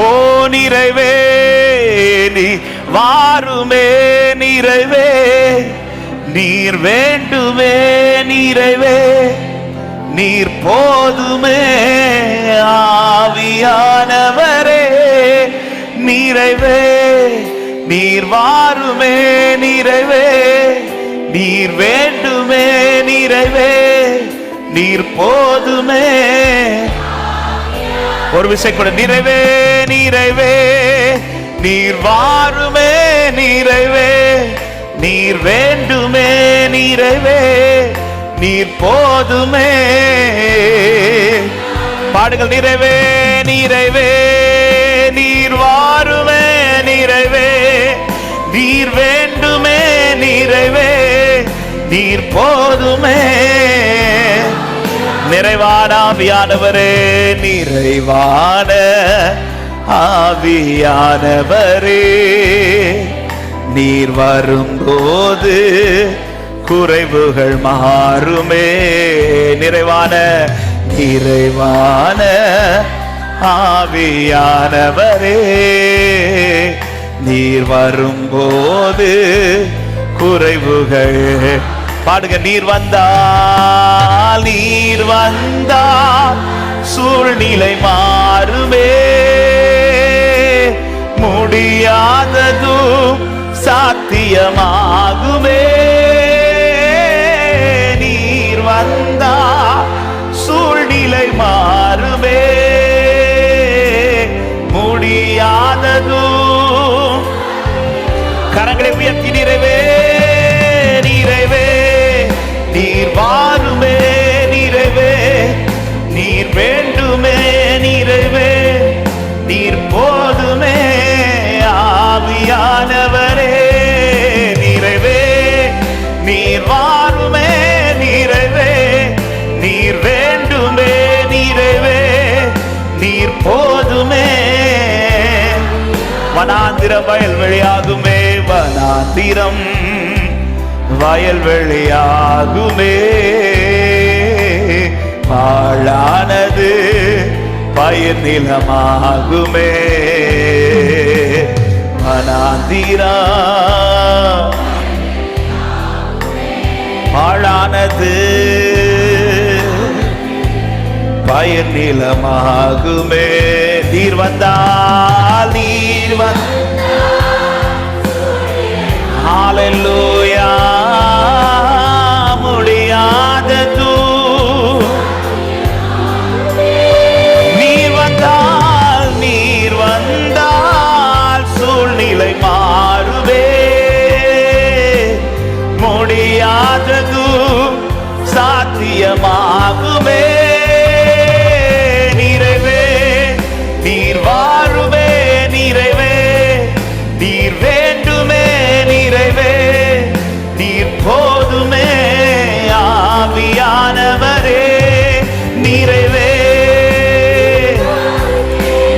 ஓ நிறைவே நீ வாருமே, நிறைவே நீர் வேண்டுமே, நிறைவே நீர் போதுமே, ஆவியானவரே நிறைவே நீர் வாருமே, நிறைவே நீர் வேண்டுமே, நிறைவே நீர் போதுமே. ஒரு விஷயம் கூட, நிறைவே நிறைவே நீர் வாருமே, நிறைவே நீர் வேண்டுமே, நிறைவே நீர் போதுமே. பாடுங்கள். நிறைவே நிறைவே நீர் வாருமே, நிறைவே நீர் வேண்டுமே, நிறைவே நீர் போதுமே. நிறைவான ஆவியானவரே, நிறைவான ஆவியானவரே நீர் வரும்போது குறைவுகள் மாறுமே. நிறைவான நிறைவான ஆவியானவரே நீர் வரும்போது குறைவுகள். பாடுங்க. நீர் வந்தால், நீர் வந்தால் சூழ்நிலை மாறுமே, முடியாததும் சாத்தியமாகுமே. நீர் வந்தால் சூழ்நிலை மாறுமே, முடியாததும். கரங்களை உயர்த்தி நிறைவே நிறைவே நீர் வாருமே, நிறைவே நீர் வேண்டுமே, நிறைவே நீர் போதுமே. ஆவியானவரே நிறைவே நீர் வாருமே, நிறைவே நீர் வேண்டுமே, நிறைவே நீர் போதுமே. வனாந்திரம் வயல்வெளியாகுமே, வனாந்திரம் வயல்வெளியாகுமே, பாழானது பயிர் நிலமாகுமே. வனாந்திரம் பாழானது பயிர் நிலமாகுமே. நீர் வந்தால், நீர் ஹல்லேலூயா முடியாதது. நீர் வந்தால், நீர் வந்தால் சூழ்நிலை மாறுவே, முடியாதது சாத்தியமாகுமே. நிறைவே நீர் வாருமே, நிறைவே நீர் வேண்டுமே, நிறைவே நீர் போதுமே. ஆவியானவரே நிறைவே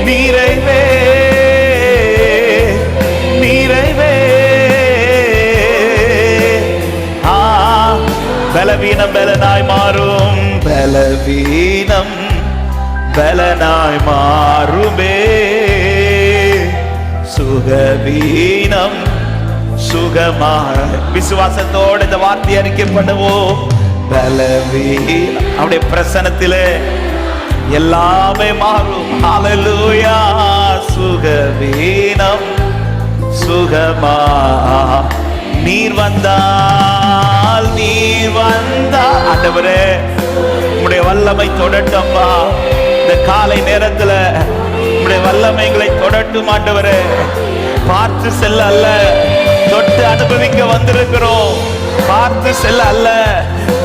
நிறைவே நிறைவே. பலவீனம் பலனாய் மாறும், பலவீனம் பலனாய் மாறுமே, சுகவீனம் சுகமாய். விசுவாசத்தோடு இந்த வார்த்தை அறிக்கை பண்ணுவோம். பலவீனம் அவருடைய பிரசன்னத்திலே எல்லாமே மாறும். ஹல்லேலூயா. சுகவீனம் சுகமா. நீர் வந்தால், நீர் வந்தால் ஆண்டவரே உம்முடைய வல்லமை தொடட்டும்பா. இந்த காலை நேரத்துல உம்முடைய வல்லமைகளை தொடட்டும் ஆண்டவரே. பார்த்து செல்ல அல்ல, தொட்டு அனுபவிக்க வந்திருக்கிறோம். பார்த்து செல்ல அல்ல,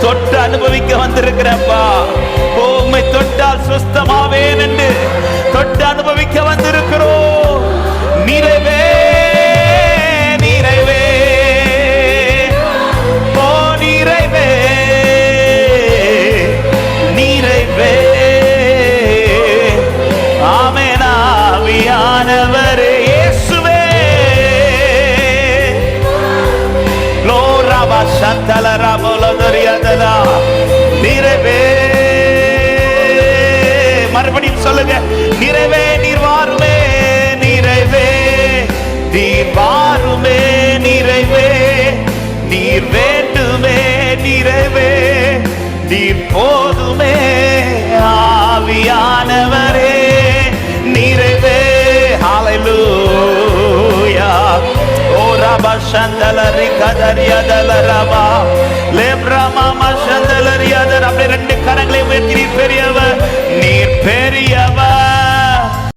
தொட்டு அனுபவிக்க வந்திருக்கிறப்பா. உம்மை தொட்டால் சுஸ்தமாவேன் என்று தொட்டு அனுபவிக்க வந்திருக்கிறோம். நிறைவே நிறைவே ஓ நிறைவே நிறைவே. ஆமென். ஆவியானவரே இயேசுவே லோராபா சந்தலரா போலதரியாதலா நிறைவே. மறுபடியும் சொல்லுங்க. நிறைவே நீர் வாருமே, நிறைவே நீர் வாருமே, நிறைவே நீர் வேண்டுமே, நிறைவே நீர் போதுமே. ஆவியானவரே நிறைவே. ஹல்லேலூயா. ஓ ரபா சந்தலரி கதரியதல ரபா லேப்ரமா மசந்தலரியதர். அப்படியே ரெண்டு கரங்களை உயர்த்தி பெரியவர்